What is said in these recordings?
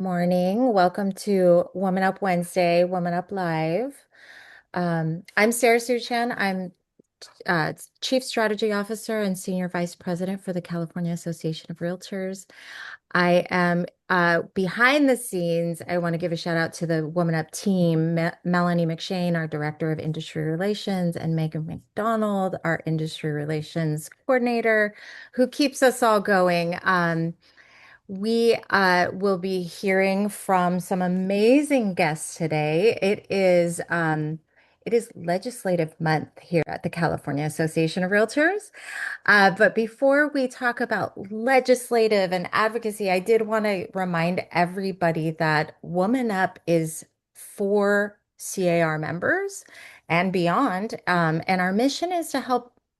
Morning. Welcome to Woman Up Wednesday, Woman Up Live. I'm Sarah Suchan. I'm Chief Strategy Officer and Senior Vice President for the California Association of Realtors. I am behind the scenes. I want to give a shout out to the Woman Up team, Melanie McShane, our Director of Industry Relations, and Megan McDonald, our Industry Relations Coordinator, who keeps us all going. We will be hearing from some amazing guests today. It is legislative month here at the California Association of Realtors. But before we talk about legislative and advocacy, I did want to remind everybody that Woman Up is for C.A.R. members and beyond. And our mission is to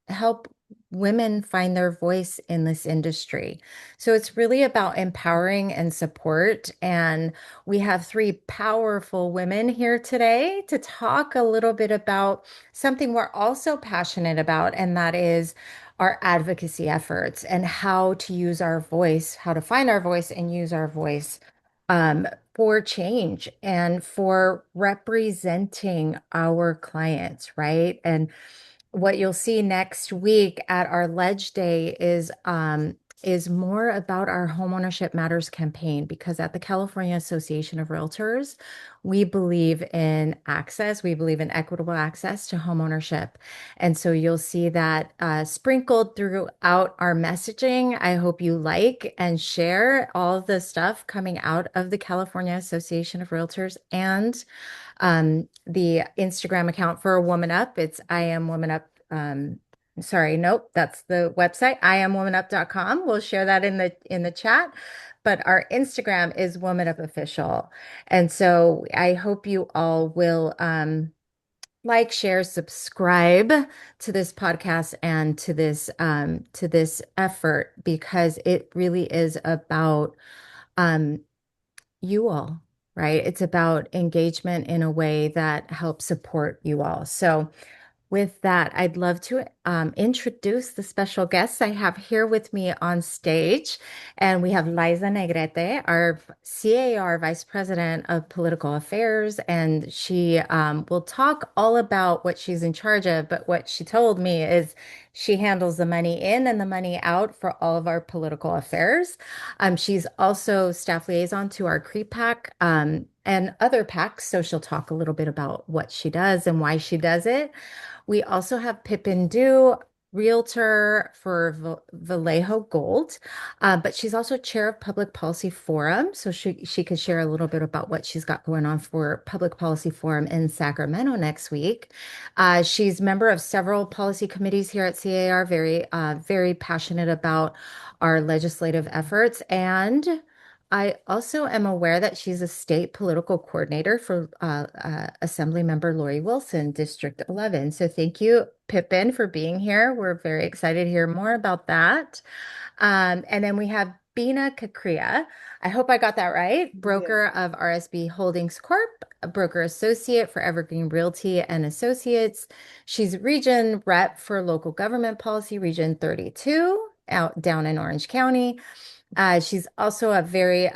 help women find their voice in this industry. So it's really about empowering and support. And we have three powerful women here today to talk a little bit about something we're also passionate about, and that is our advocacy efforts and how to use our voice, how to find our voice and use our voice for change and for representing our clients, right? And what you'll see next week at our Ledge Day is more about our Homeownership Matters campaign, because at the California Association of Realtors, we believe in access. We believe in equitable access to homeownership. And so you'll see that sprinkled throughout our messaging. I hope you like and share all the stuff coming out of the California Association of Realtors and the Instagram account for Woman Up. It's I am Woman Up. Sorry, nope, that's the website, IamWomanUp.com. We'll share that in the chat. But our Instagram is Woman Up Official. And so I hope you all will like, share, subscribe to this podcast and to this effort, because it really is about um you all, right? It's about engagement in a way that helps support you all. So with that, I'd love to introduce the special guests I have here with me on stage. And we have Liza Negrete, our C.A.R. Vice President of Political Affairs. And she will talk all about what she's in charge of. But what she told me is she handles the money in and the money out for all of our political affairs. She's also staff liaison to our CREPAC and other PACs. So she'll talk a little bit about what she does and why she does it. We also have Pippin Du, realtor for Vallejo Gold, but she's also chair of Public Policy Forum. So she could share a little bit about what she's got going on for Public Policy Forum in Sacramento next week. She's member of several policy committees here at CAR, very passionate about our legislative efforts. And I also am aware that she's a state political coordinator for Assembly Member Lori Wilson, District 11. So thank you, Pippin, for being here. We're very excited to hear more about that. And then we have Bina Kakria. I hope I got that right. Broker of RSB Holdings Corp., a broker associate for Evergreen Realty and Associates. She's region rep for local government policy, Region 32, out down in Orange County. She's also a very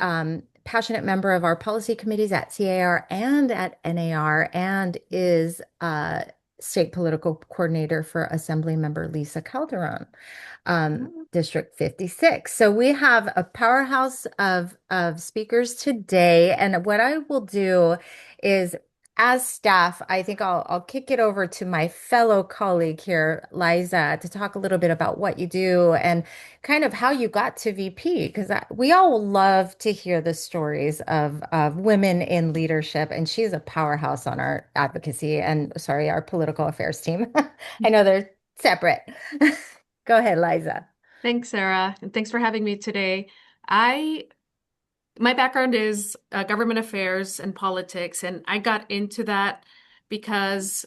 passionate member of our policy committees at C.A.R. and at NAR, and is state political coordinator for Assembly Member Lisa Calderon, District 56. So we have a powerhouse of speakers today. And what I will do is, as staff, I think I'll kick it over to my fellow colleague here, Liza, to talk a little bit about what you do and kind of how you got to VP, because we all love to hear the stories of women in leadership, and she's a powerhouse on our advocacy and, sorry, our political affairs team. I know they're separate. Go ahead, Liza. Thanks, Sarah, and thanks for having me today. I My background is government affairs and politics, and I got into that because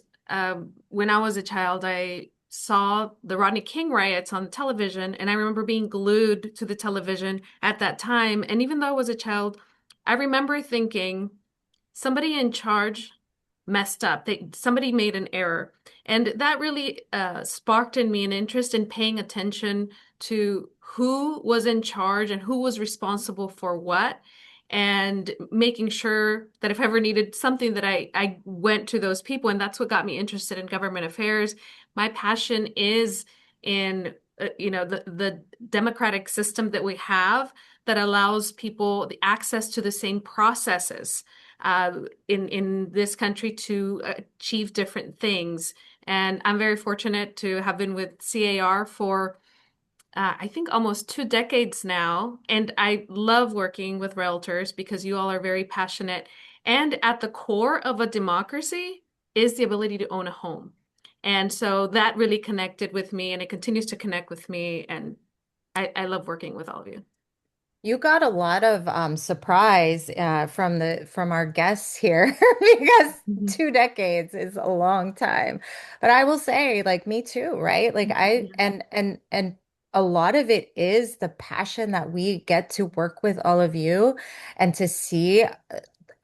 when I was a child, I saw the Rodney King riots on television, and I remember being glued to the television at that time. And even though I was a child, I remember thinking somebody in charge messed up. Somebody made an error. And that really sparked in me an interest in paying attention to who was in charge and who was responsible for what. and making sure that if I ever needed something that I went to those people. And that's what got me interested in government affairs. My passion is in the democratic system that we have that allows people the access to the same processes in this country to achieve different things. And I'm very fortunate to have been with C.A.R. for I think almost 2 decades now. And I love working with realtors because you all are very passionate. And at the core of a democracy is the ability to own a home. And so that really connected with me and it continues to connect with me. And I love working with all of you. You got a lot of surprise from our guests here because Mhm. 2 decades is a long time. But I will say, like me too, right? Like I Yeah. and a lot of it is the passion that we get to work with all of you and to see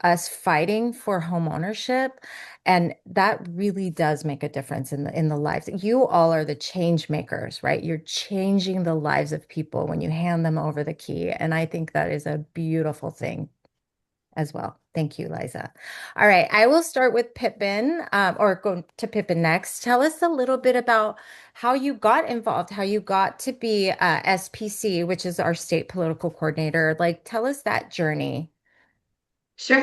us fighting for home ownership. And that really does make a difference in the lives. You all are the change makers, right? You're changing the lives of people when you hand them over the key. And I think that is a beautiful thing as well. Thank you, Liza. All right, I will start with Pippin, or go to Pippin next. Tell us a little bit about how you got involved, how you got to be SPC, which is our state political coordinator. Like, tell us that journey. Sure.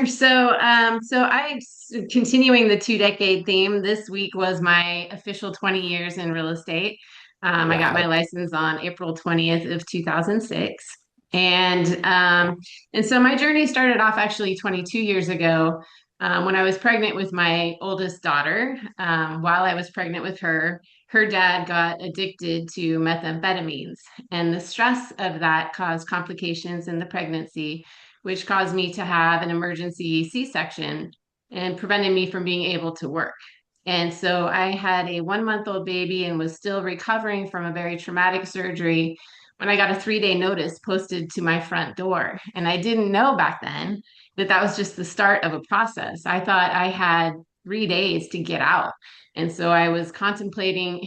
Continuing the 2 decade theme, this week was my official 20 years in real estate. I got my Wow. license on April 20th of 2006. And, um, and so my journey started off actually 22 years ago, when I was pregnant with my oldest daughter. While I was pregnant with her, her dad got addicted to methamphetamines, and the stress of that caused complications in the pregnancy, which caused me to have an emergency C-section and prevented me from being able to work. And so I had a 1 month old baby and was still recovering from a very traumatic surgery when I got a 3 day notice posted to my front door. And I didn't know back then that that was just the start of a process. I thought I had 3 days to get out. And so I was contemplating,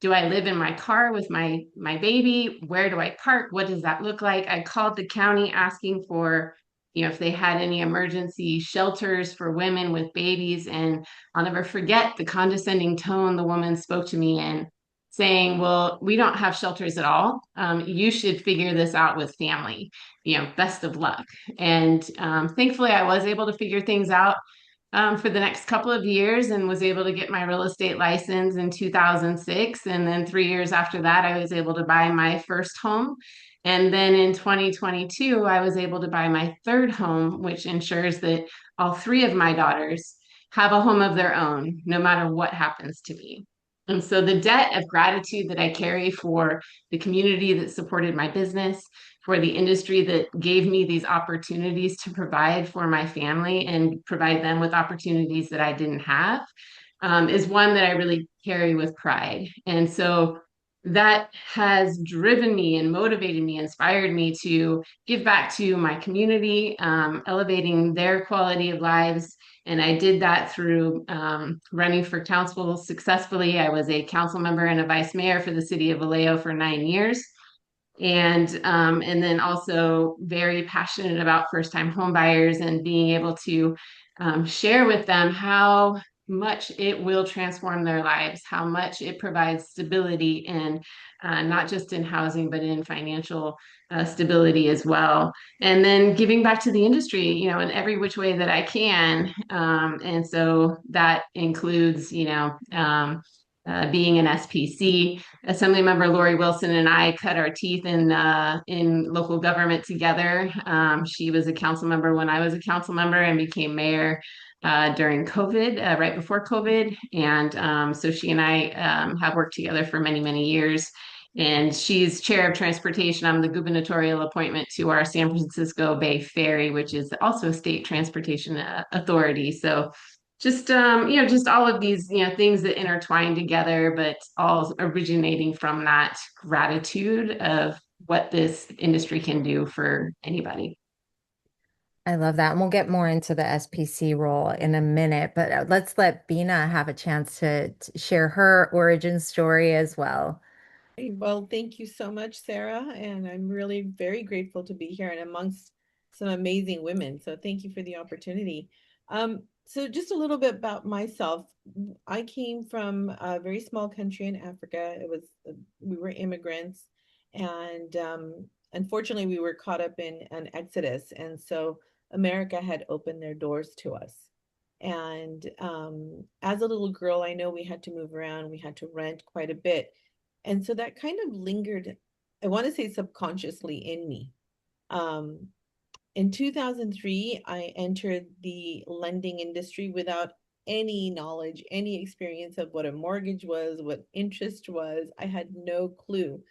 do I live in my car with my baby? Where do I park? What does that look like? I called the county asking for, if they had any emergency shelters for women with babies. And I'll never forget the condescending tone the woman spoke to me in, saying, "Well, we don't have shelters at all. You should figure this out with family. Best of luck." And thankfully, I was able to figure things out for the next couple of years and was able to get my real estate license in 2006. And then 3 years after that, I was able to buy my first home. And then in 2022, I was able to buy my third home, which ensures that all three of my daughters have a home of their own, no matter what happens to me. And so the debt of gratitude that I carry for the community that supported my business, for the industry that gave me these opportunities to provide for my family and provide them with opportunities that I didn't have, is one that I really carry with pride. And so that has driven me and motivated me, inspired me to give back to my community, elevating their quality of lives. And I did that through running for council successfully. I was a council member and a vice mayor for the city of Vallejo for 9 years, and then also very passionate about first time home buyers and being able to share with them how much it will transform their lives, how much it provides stability, and not just in housing but in financial stability as well. And then giving back to the industry, in every which way that I can. And so that includes, being an SPC. Assemblymember Lori Wilson and I cut our teeth in local government together. She was a council member when I was a council member and became mayor during COVID, right before COVID. And so she and I have worked together for many, many years. And she's chair of transportation. I'm the gubernatorial appointment to our San Francisco Bay Ferry, which is also a state transportation authority. So just all of these, things that intertwine together, but all originating from that gratitude of what this industry can do for anybody. I love that. And we'll get more into the SPC role in a minute, but let's let Bina have a chance to share her origin story as well. Well, thank you so much, Sarah. And I'm really very grateful to be here and amongst some amazing women. So thank you for the opportunity. So just a little bit about myself. I came from a very small country in Africa. We were immigrants, and unfortunately, we were caught up in an exodus, and so America had opened their doors to us. And as a little girl, I know we had to move around. We had to rent quite a bit, and so that kind of lingered. I want to say subconsciously in me. Um, in 2003, I entered the lending industry without any knowledge, any experience of what a mortgage was, what interest was. I had no clue.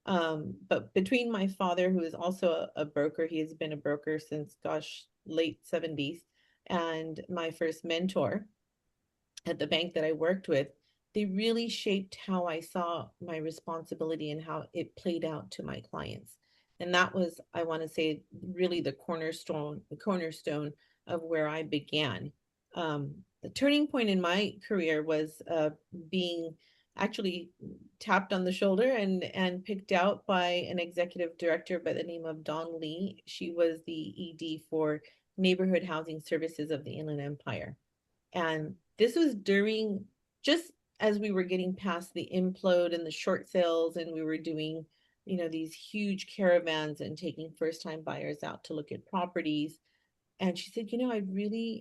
But between my father, who is also a broker, he has been a broker since, gosh, late 70s, and my first mentor at the bank that I worked with, they really shaped how I saw my responsibility and how it played out to my clients. And that was, I want to say, really the cornerstone of where I began. The turning point in my career was being actually tapped on the shoulder and picked out by an executive director by the name of Dawn Lee. She was the ED for Neighborhood Housing Services of the Inland Empire. And this was during, just as we were getting past the implode and the short sales, and we were doing, these huge caravans and taking first time buyers out to look at properties. And she said,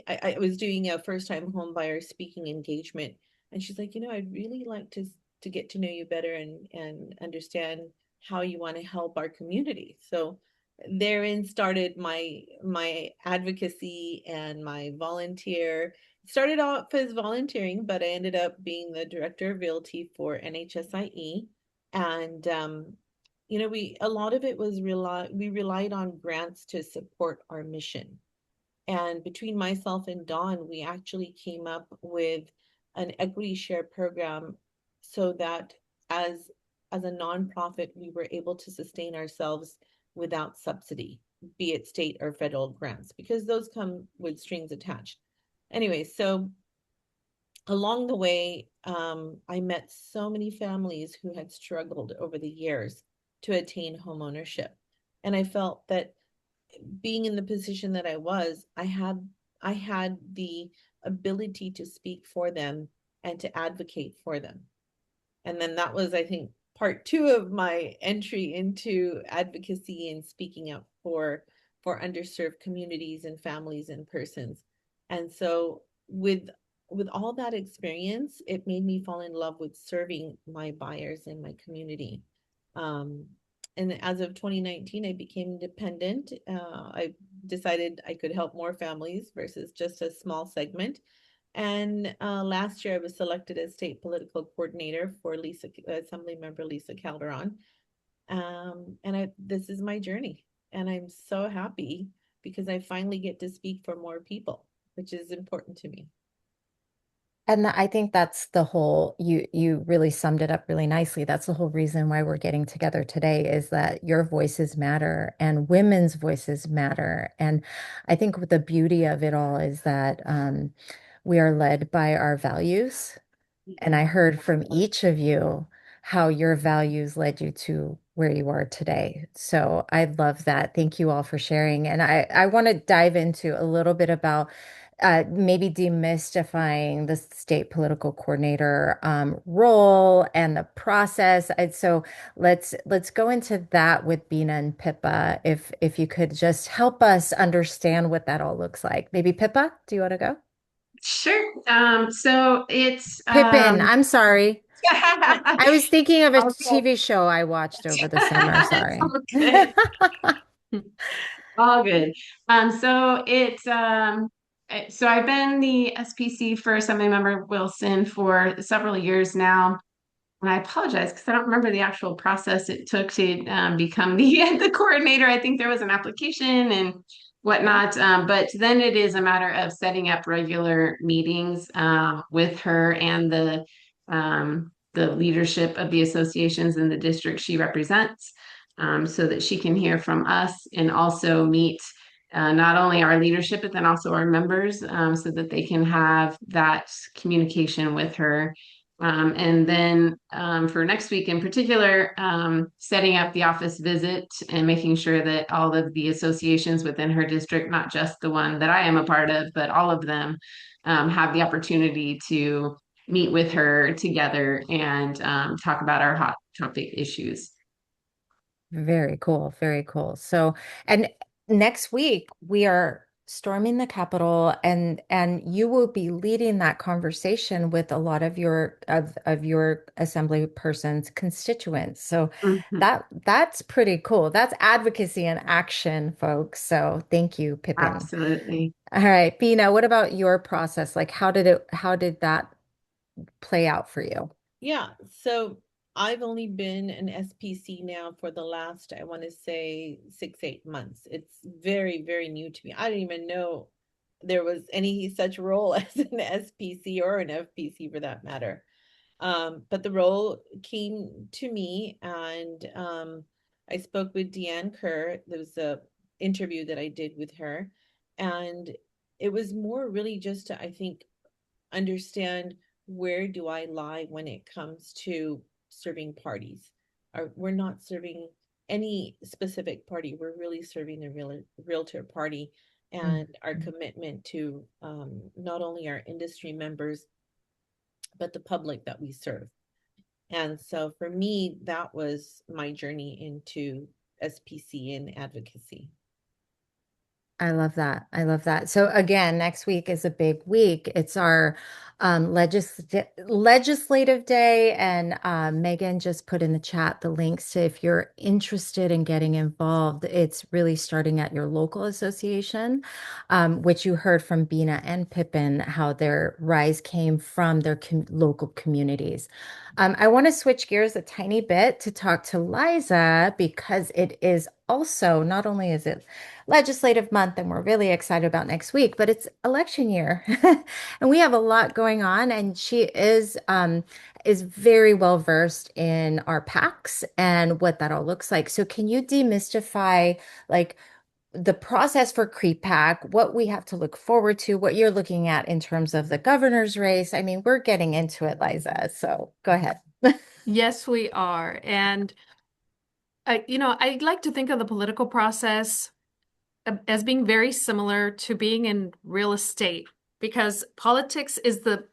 I was doing a first time home buyer speaking engagement. And she's like, I'd really like to get to know you better and understand how you want to help our community. So therein started my advocacy and my volunteer. Started off as volunteering, but I ended up being the director of realty for NHSIE. And we a lot of it was we relied on grants to support our mission. And between myself and Dawn, we actually came up with an equity share program so that as a nonprofit, we were able to sustain ourselves without subsidy, be it state or federal grants, because those come with strings attached. Anyway, so along the way, I met so many families who had struggled over the years to attain home ownership. And I felt that being in the position that I was, I had the ability to speak for them and to advocate for them. And then that was, I think, part two of my entry into advocacy and speaking up for underserved communities and families and persons. And so with all that experience, it made me fall in love with serving my buyers in my community. And as of 2019, I became independent. I decided I could help more families versus just a small segment. And last year, I was selected as state political coordinator for Assemblymember Lisa Calderon. This is my journey, and I'm so happy because I finally get to speak for more people, which is important to me. And I think that's the whole, you really summed it up really nicely. That's the whole reason why we're getting together today is that your voices matter and women's voices matter. And I think the beauty of it all is that we are led by our values. And I heard from each of you how your values led you to where you are today. So I love that. Thank you all for sharing. And I want to dive into a little bit about maybe demystifying the state political coordinator role and the process. So let's go into that with Bina and Pippa. If you could just help us understand what that all looks like. Maybe Pippa, do you want to go? Sure. So it's Pippin, I'm sorry. I was thinking of a okay. TV show I watched over the summer. It's Sorry. all good. All good. So it's so I've been the SPC for Assemblymember Wilson for several years now. And I apologize because I don't remember the actual process it took to become the coordinator. I think there was an application and whatnot. But then it is a matter of setting up regular meetings with her and the leadership of the associations in the district she represents, so that she can hear from us and also meet not only our leadership, but then also our members, so that they can have that communication with her And then for next week in particular, setting up the office visit and making sure that all of the associations within her district, not just the one that I am a part of, but all of them, have the opportunity to meet with her together and talk about our hot topic issues. Very cool. Very cool. So, and next week we are storming the Capitol, and you will be leading that conversation with a lot of your assembly person's constituents. So Mhm. that's pretty cool. That's advocacy in action, folks. So thank you, Pippin. Absolutely. All right, Bina, what about your process? Like how did that play out for you? Yeah, so I've only been an SPC now for the last, I want to say 6, 8 months. It's very, very new to me. I didn't even know there was any such role as an SPC or an FPC for that matter. But the role came to me, and I spoke with Deanne Kerr. There was a interview that I did with her, and it was more really just to, I think, understand where do I lie when it comes to serving parties. We're not serving any specific party. We're really serving the realtor party and our commitment to not only our industry members, but the public that we serve. And so for me, that was my journey into SPC and advocacy. I love that. I love that. So again, next week is a big week. It's our legislative day, and Megan just put in the chat the links to if you're interested in getting involved. It's really starting at your local association, which you heard from Bina and Pippin how their rise came from their local communities. I want to switch gears a tiny bit to talk to Liza because it is also not only is it legislative month and we're really excited about next week, but it's election year. And we have a lot going on, and she is very well versed in our PACs and what that all looks like. So can you demystify like the process for CREPAC, what we have to look forward to, what you're looking at in terms of the governor's race? I mean, we're getting into it, Liza. So go ahead. Yes, we are. And I like to think of the political process as being very similar to being in real estate because politics is the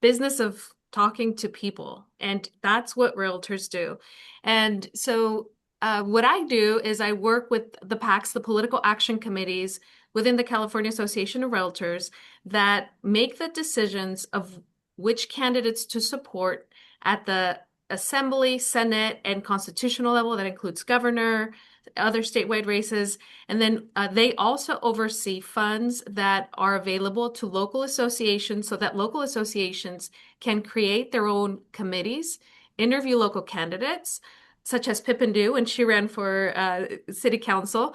business of talking to people, and that's what realtors do. And so, what I do is I work with the PACs, the political action committees within the California Association of Realtors that make the decisions of which candidates to support at the Assembly, Senate, and constitutional level. That includes governor, other statewide races. And then they also oversee funds that are available to local associations so that local associations can create their own committees, interview local candidates, such as Pippin Do when she ran for city council.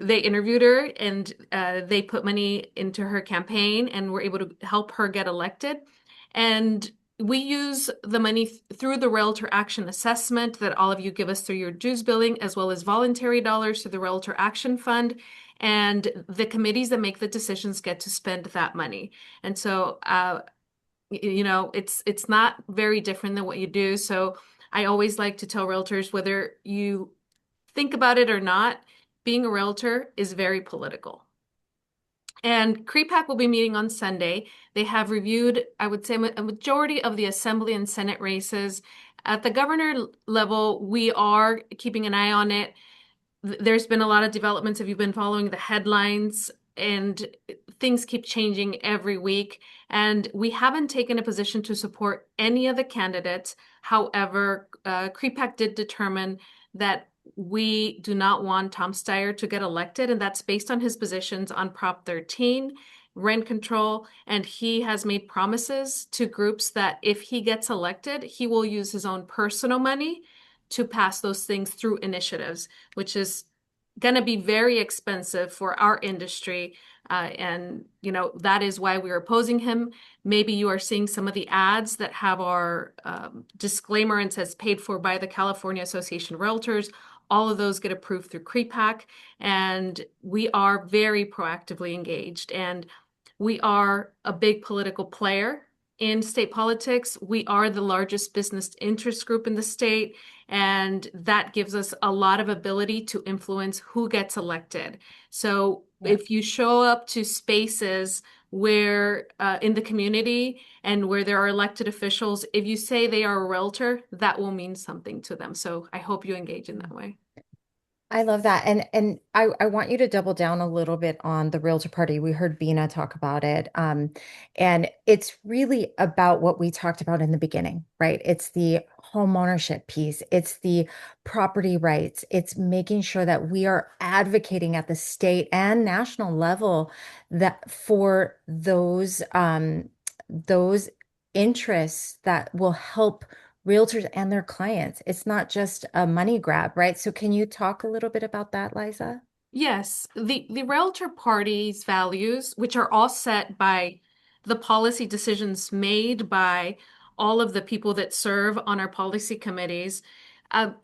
They interviewed her and they put money into her campaign and were able to help her get elected. And we use the money through the Realtor Action Assessment that all of you give us through your dues billing, as well as voluntary dollars through the Realtor Action Fund. And the committees that make the decisions get to spend that money. And so, it's not very different than what you do. So I always like to tell realtors, whether you think about it or not, being a realtor is very political. And CREPAC will be meeting on Sunday. They have reviewed, I would say, a majority of the Assembly and Senate races. At the governor level, we are keeping an eye on it. There's been a lot of developments. If you've been following the headlines, and things keep changing every week. And we haven't taken a position to support any of the candidates. However, CREPAC did determine that we do not want Tom Steyer to get elected, and that's based on his positions on Prop 13, rent control, and he has made promises to groups that if he gets elected, he will use his own personal money to pass those things through initiatives, which is going to be very expensive for our industry. And that is why we're opposing him. Maybe you are seeing some of the ads that have our disclaimer and says paid for by the California Association of Realtors. All of those get approved through CREPAC, and we are very proactively engaged. And we are a big political player in state politics. We are the largest business interest group in the state, and that gives us a lot of ability to influence who gets elected. So Yeah. if you show up to spaces where in the community and where there are elected officials, if you say they are a realtor, that will mean something to them. So I hope you engage in that way. I love that. And I want you to double down a little bit on the Realtor Party. We heard Vina talk about it. And it's really about what we talked about in the beginning, right? It's the home ownership piece, it's the property rights, it's making sure that we are advocating at the state and national level that for those interests that will help realtors and their clients. It's not just a money grab, right? So can you talk a little bit about that, Liza? Yes, the Realtor Party's values, which are all set by the policy decisions made by all of the people that serve on our policy committees,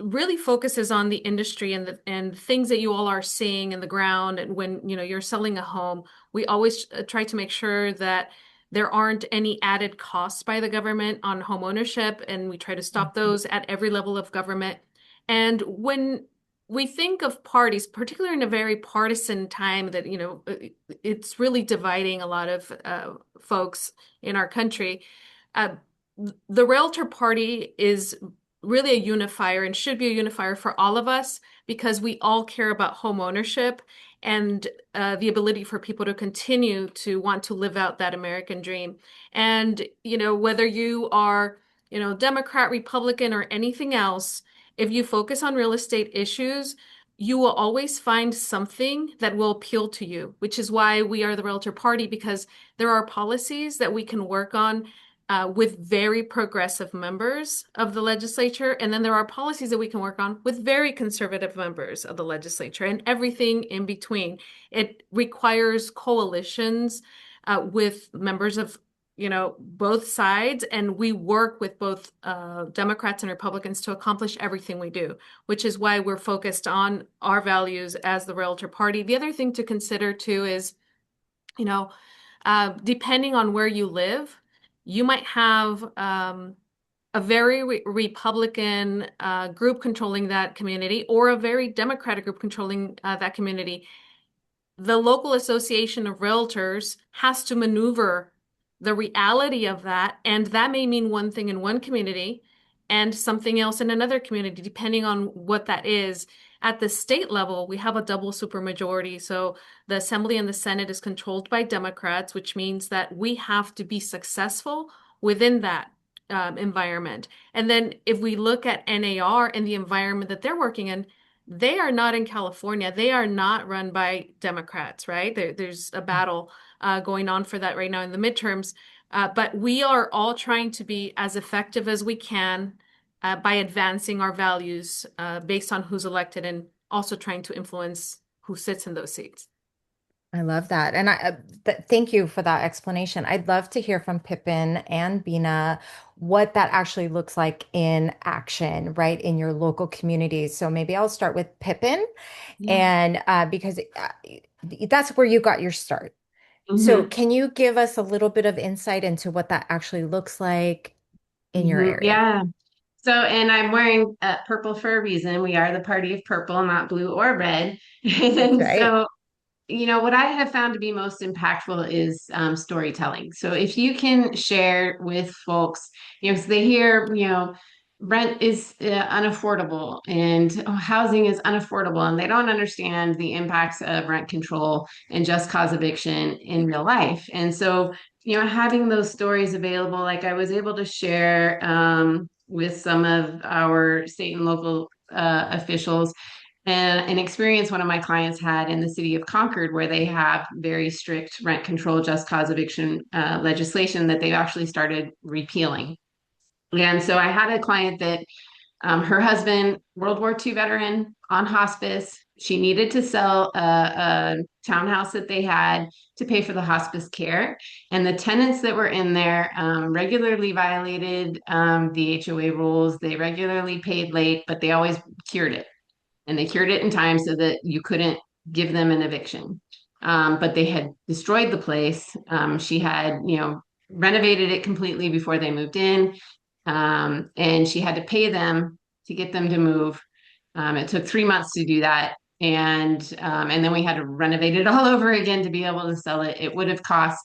really focuses on the industry and the things that you all are seeing in the ground. And when you're selling a home, we always try to make sure that there aren't any added costs by the government on home ownership, and we try to stop Mhm. those at every level of government. And when we think of parties, particularly in a very partisan time that, it's really dividing a lot of folks in our country. Uh, the Realtor Party is really a unifier and should be a unifier for all of us because we all care about home ownership and the ability for people to continue to want to live out that American dream. And, whether you are, Democrat, Republican, or anything else, if you focus on real estate issues, you will always find something that will appeal to you, which is why we are the Realtor Party, because there are policies that we can work on with very progressive members of the legislature. And then there are policies that we can work on with very conservative members of the legislature and everything in between. It requires coalitions with members of both sides, and we work with both Democrats and Republicans to accomplish everything we do, which is why we're focused on our values as the Realtor Party. The other thing to consider too is, you know, depending on where you live, you might have a very Republican group controlling that community or a very Democratic group controlling that community. The local association of realtors has to maneuver the reality of that, and that may mean one thing in one community and something else in another community, depending on what that is. At the state level, we have a double supermajority, so the Assembly and the Senate is controlled by Democrats, which means that we have to be successful within that environment. And then if we look at NAR and the environment that they're working in, they are not in California. They are not run by Democrats, right? There's a battle going on for that right now in the midterms. But we are all trying to be as effective as we can by advancing our values based on who's elected and also trying to influence who sits in those seats. I love that. And thank you for that explanation. I'd love to hear from Pippin and Bina what that actually looks like in action, right, in your local communities. So maybe I'll start with Pippin, Yeah. and because that's where you got your start. So Hmm. can you give us a little bit of insight into what that actually looks like in your Hmm. area? Yeah. So, and I'm wearing purple for a reason. We are the party of purple, not blue or red. That's And right. so, what I have found to be most impactful is storytelling. So if you can share with folks, because they hear, rent is unaffordable and housing is unaffordable, and they don't understand the impacts of rent control and just cause eviction in real life. And so, having those stories available, like I was able to share with some of our state and local officials and an experience one of my clients had in the city of Concord, where they have very strict rent control, just cause eviction legislation that they've actually started repealing. And so I had a client that her husband, World War II veteran on hospice, she needed to sell a townhouse that they had to pay for the hospice care. And the tenants that were in there regularly violated the HOA rules. They regularly paid late, but they always cured it, and they cured it in time so that you couldn't give them an eviction. But they had destroyed the place. She had, renovated it completely before they moved in. And she had to pay them to get them to move. It took 3 months to do that. And then we had to renovate it all over again to be able to sell it. It would have cost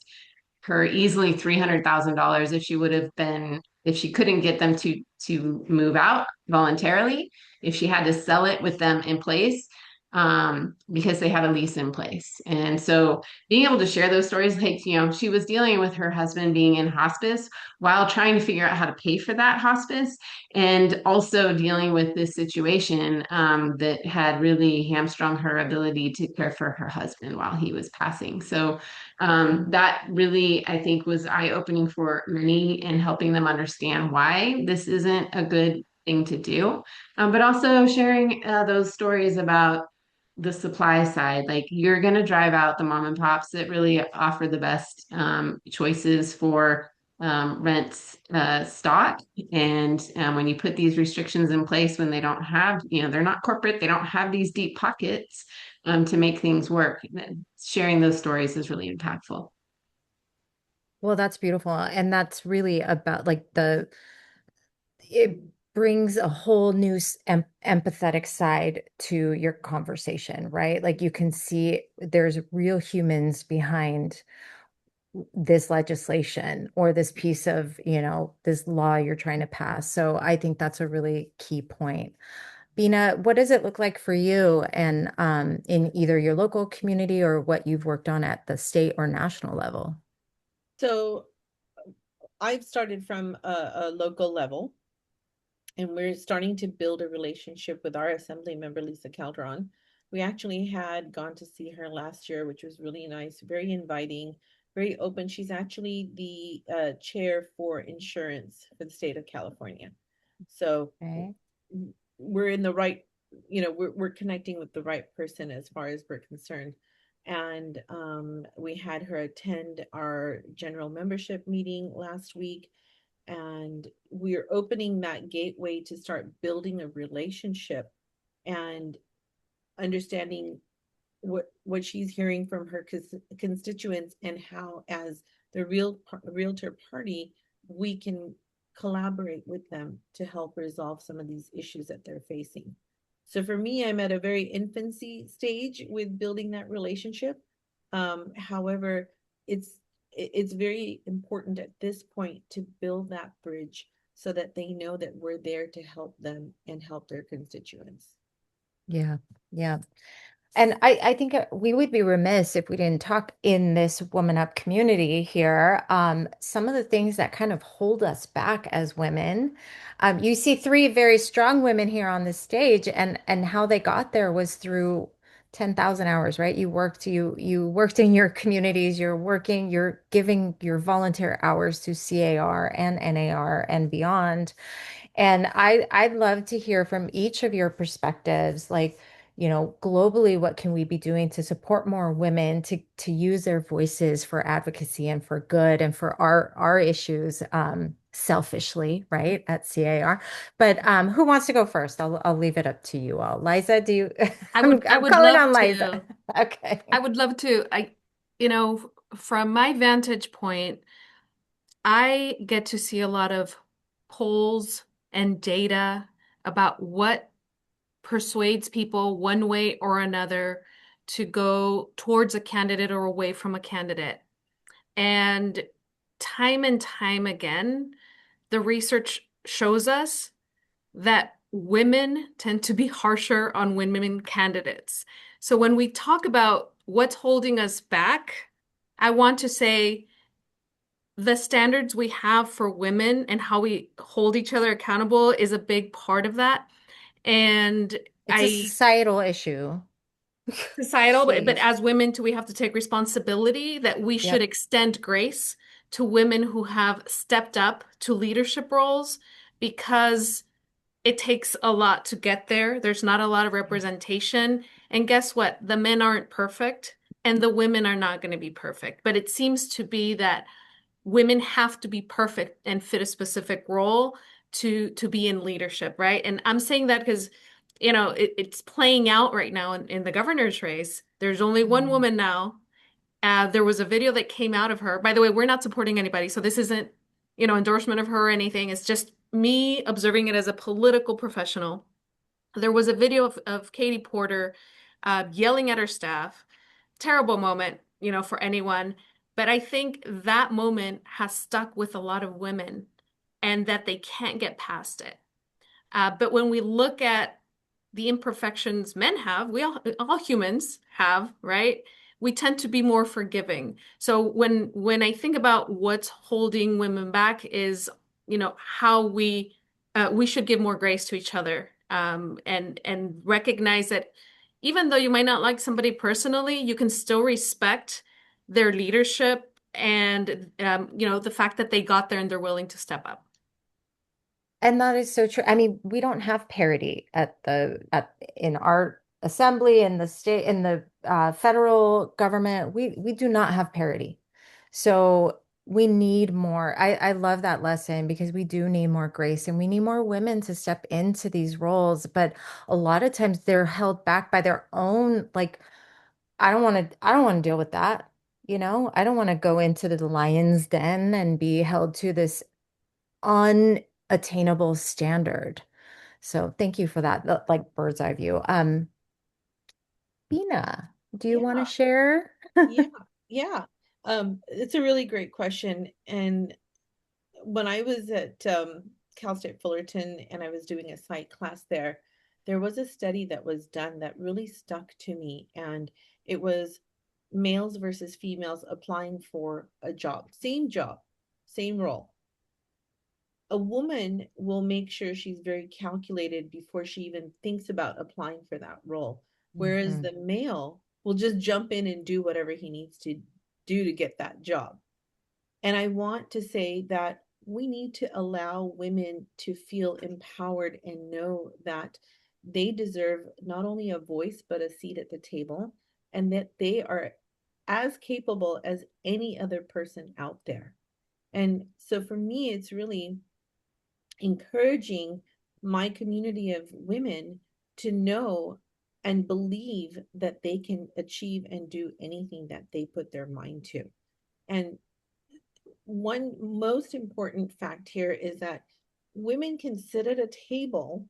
her easily $300,000 if she couldn't get them to move out voluntarily, if she had to sell it with them in place, because they had a lease in place. And so being able to share those stories, like, she was dealing with her husband being in hospice while trying to figure out how to pay for that hospice, and also dealing with this situation that had really hamstrung her ability to care for her husband while he was passing. So that really, I think, was eye-opening for many in helping them understand why this isn't a good thing to do. But also sharing those stories about the supply side. Like, you're going to drive out the mom and pops that really offer the best choices for rent stock. And when you put these restrictions in place, when they don't have, they're not corporate, they don't have these deep pockets to make things work. Sharing those stories is really impactful. Well, that's beautiful. And that's really about like it brings a whole new empathetic side to your conversation, right? Like you can see there's real humans behind this legislation or this piece of, this law you're trying to pass. So I think that's a really key point. Bina, what does it look like for you and in either your local community or what you've worked on at the state or national level? So I've started from a local level, and we're starting to build a relationship with our assembly member, Lisa Calderon. We actually had gone to see her last year, which was really nice, very inviting, very open. She's actually the chair for insurance for the state of California. So Okay. we're in the right, we're connecting with the right person as far as we're concerned. And we had her attend our general membership meeting last week, and we're opening that gateway to start building a relationship and understanding what she's hearing from her constituents, and how, as the realtor party, we can collaborate with them to help resolve some of these issues that they're facing. So for me, I'm at a very infancy stage with building that relationship. However, it's very important at this point to build that bridge so that they know that we're there to help them and help their constituents. Yeah. Yeah. And I think we would be remiss if we didn't talk in this Woman Up community here. Some of the things that kind of hold us back as women. You see three very strong women here on the stage, and how they got there was through 10,000 hours, right? You worked in your communities, you're giving your volunteer hours to C.A.R. and N.A.R. and beyond. And I'd love to hear from each of your perspectives, like, globally, what can we be doing to support more women to use their voices for advocacy and for good and for our issues, selfishly, right, at C.A.R. But who wants to go first? I'll leave it up to you all. Liza, do you? I I'm would I I'm would calling love on Liza. to. Okay. I would love to. From my vantage point, I get to see a lot of polls and data about what persuades people one way or another to go towards a candidate or away from a candidate. And time again, the research shows us that women tend to be harsher on women candidates. So when we talk about what's holding us back, I want to say the standards we have for women and how we hold each other accountable is a big part of that. And It's a I societal issue. societal, but Jeez. as women too, we have to take responsibility that we should Yep. extend grace to women who have stepped up to leadership roles, because it takes a lot to get there. There's not a lot of representation. And guess what? The men aren't perfect and the women are not going to be perfect. But it seems to be that women have to be perfect and fit a specific role to be in leadership, right? And I'm saying that because it's playing out right now in the governor's race. There's only one Mm. woman now, There was a video that came out of her. By the way, we're not supporting anybody, so this isn't, endorsement of her or anything. It's just me observing it as a political professional. There was a video of Katie Porter yelling at her staff. Terrible moment, for anyone. But I think that moment has stuck with a lot of women and that they can't get past it. But when we look at the imperfections men have, we all humans have, right? We tend to be more forgiving. So when I think about what's holding women back is, how we should give more grace to each other, and recognize that even though you might not like somebody personally, you can still respect their leadership and the fact that they got there and they're willing to step up. And that is so true. I mean, we don't have parity at in our assembly, in the state, in the federal government. We do not have parity. So we need more. I love that lesson because we do need more grace and we need more women to step into these roles. But a lot of times they're held back by their own, like, I don't want to deal with that. I don't want to go into the lion's den and be held to this unattainable standard. So thank you for that, like bird's eye view. Bina, do you want to Yeah, share? yeah, yeah. It's a really great question. And when I was at Cal State Fullerton and I was doing a psych class there, there was a study that was done that really stuck to me. And it was males versus females applying for a job, same role. A woman will make sure she's very calculated before she even thinks about applying for that role. Whereas Mhm. the male will just jump in and do whatever he needs to do to get that job. And I want to say that we need to allow women to feel empowered and know that they deserve not only a voice, but a seat at the table, and that they are as capable as any other person out there. And so for me, it's really encouraging my community of women to know and believe that they can achieve and do anything that they put their mind to. And one most important fact here is that women can sit at a table,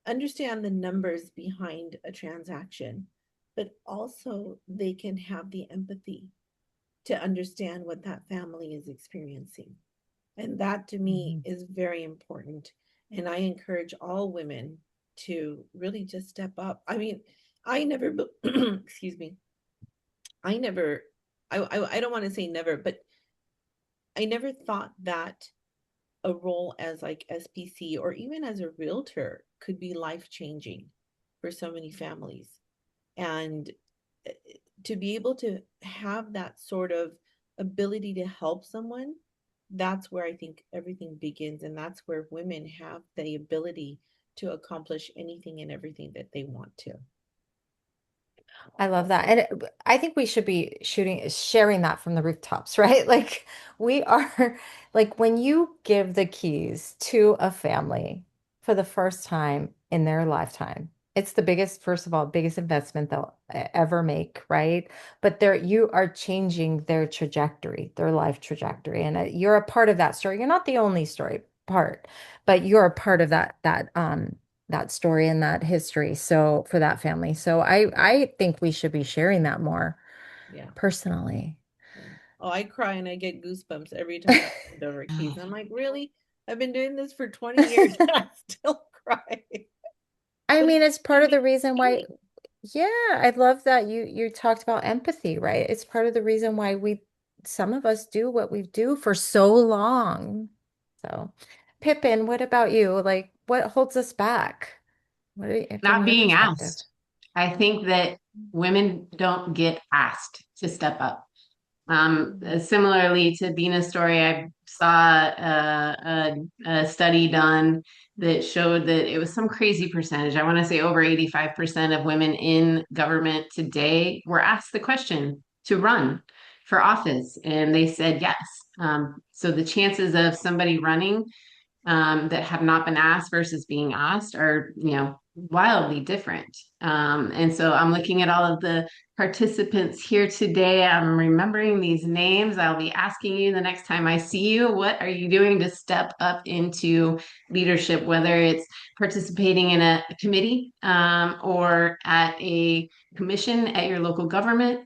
understand the numbers behind a transaction, but also they can have the empathy to understand what that family is experiencing. And that to me Mhm. is very important. And I encourage all women to really just step up. I mean, I never, excuse me, I never, I don't want to say never, but I never thought that a role as like SPC or even as a realtor could be life changing for so many families. And eh, to be able to have that sort of ability to help someone, that's where I think everything begins. And that's where women have the ability to accomplish anything and everything that they want to. I love that. And I think we should be sharing that from the rooftops, right? Like we are like when you give the keys to a family for the first time in their lifetime, it's the biggest, first of all, biggest investment they'll ever make, right? But you are changing their trajectory, their life trajectory. And you're a part of that story. You're not the only story part, but you're a part of that story and that history. So for that family. So I think we should be sharing that more Yeah. personally. Yeah. Oh, I cry and I get goosebumps every time I hand over keys. I'm like, really? I've been doing this for 20 years and I still cry. I But mean, it's it's an part of the amazing reason why, feeling. yeah, I love that you talked about empathy, right? It's part of the reason why some of us do what we do for so long. So, Pippin, what about you? Like, what holds us back? From Not your being perspective? asked. I think that women don't get asked to step up. Similarly to Bina's story, I saw a study done that showed that it was some crazy percentage. I want to say over 85% of women in government today were asked the question to run for office, and they said yes. So the chances of somebody running that have not been asked versus being asked are, wildly different. And so I'm looking at all of the participants here today. I'm remembering these names. I'll be asking you the next time I see you, what are you doing to step up into leadership, whether it's participating in a committee or at a commission at your local government,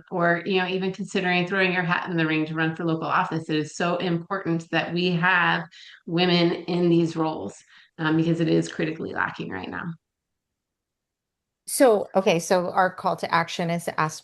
or even considering throwing your hat in the ring to run for local office. It is so important that we have women in these roles because it is critically lacking right now. So, okay, so our call to action is to ask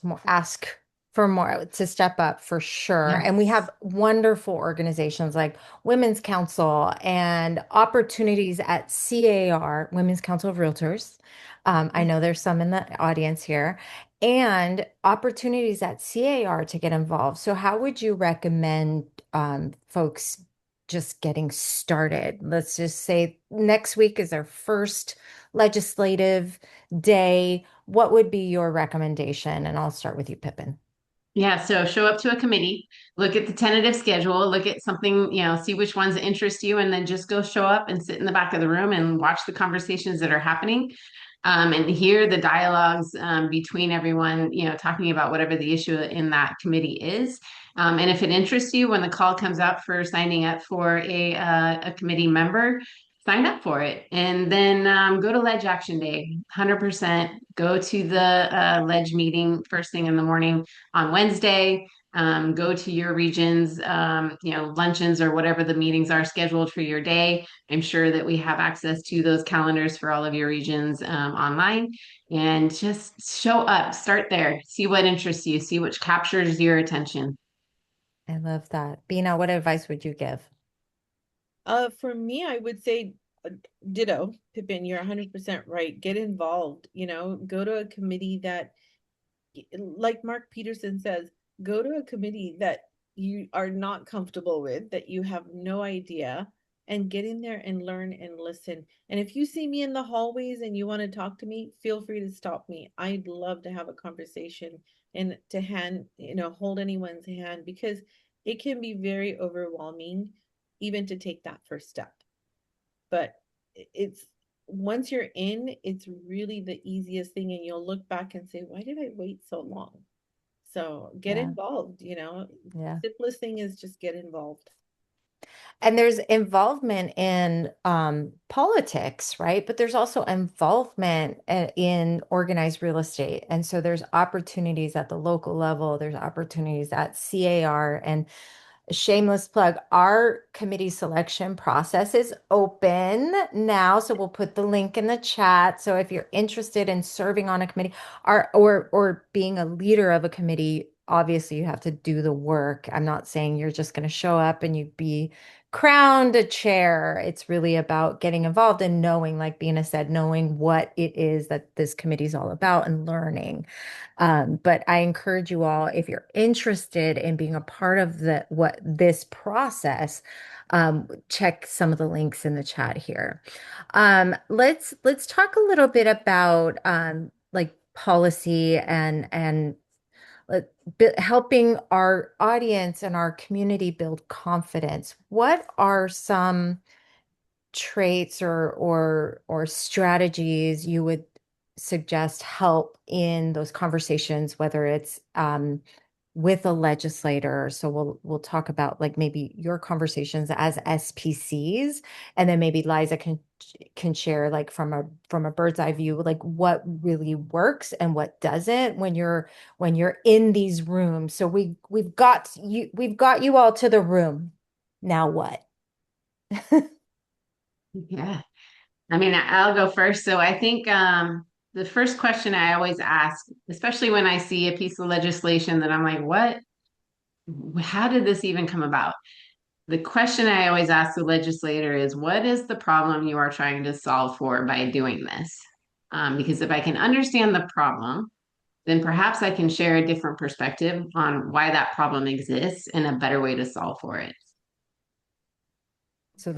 for more, to step up for sure. And we Yes. have wonderful organizations like Women's Council and opportunities at CAR, Women's Council of Realtors. I know there's some in the audience here, and opportunities at CAR to get involved. So, how would you recommend folks just getting started? Let's just say next week is their first legislative day. What would be your recommendation? And I'll start with you, Pippin. Yeah, so show up to a committee, look at the tentative schedule, look at something, see which ones interest you, and then just go show up and sit in the back of the room and watch the conversations that are happening, and hear the dialogues between everyone, talking about whatever the issue in that committee is. And if it interests you, when the call comes out for signing up for a committee member, sign up for it. And then go to Ledge Action Day, 100%. Go to the Ledge meeting first thing in the morning on Wednesday. Go to your region's, luncheons or whatever the meetings are scheduled for your day. I'm sure that we have access to those calendars for all of your regions online. And just show up, start there, see what interests you, see which captures your attention. I love that. Bina, what advice would you give? For me, I would say ditto, Pippin, you're 100% right. Get involved, go to a committee that, like Mark Peterson says, go to a committee that you are not comfortable with, that you have no idea, and get in there and learn and listen. And if you see me in the hallways and you want to talk to me, feel free to stop me. I'd love to have a conversation and to hold anyone's hand, because it can be very overwhelming even to take that first step. But it's once you're in, it's really the easiest thing, and you'll look back and say, why did I wait so long? So get Yeah, involved, yeah. simplest thing is just get involved. And there's involvement in politics, right? But there's also involvement in organized real estate. And so there's opportunities at the local level, there's opportunities at CAR, and shameless plug, our committee selection process is open now. So we'll put the link in the chat. So if you're interested in serving on a committee or being a leader of a committee, obviously you have to do the work. I'm not saying you're just going to show up and you be crowned a chair. It's really about getting involved and knowing, like Bina said, knowing what it is that this committee is all about and learning. But I encourage you all, if you're interested in being a part of this process, check some of the links in the chat here. Let's talk a little bit about like policy and helping our audience and our community build confidence. What are some traits or strategies you would suggest help in those conversations, whether it's with a legislator? So we'll talk about like maybe your conversations as SPCs, and then maybe Liza can share like from a bird's eye view, like what really works and what doesn't when you're in these rooms. So we've got you all to the room. Now what? Yeah. I mean, I'll go first. So I think the first question I always ask, especially when I see a piece of legislation that I'm like, what? How did this even come about? The question I always ask the legislator is, what is the problem you are trying to solve for by doing this? Because if I can understand the problem, then perhaps I can share a different perspective on why that problem exists and a better way to solve for it. So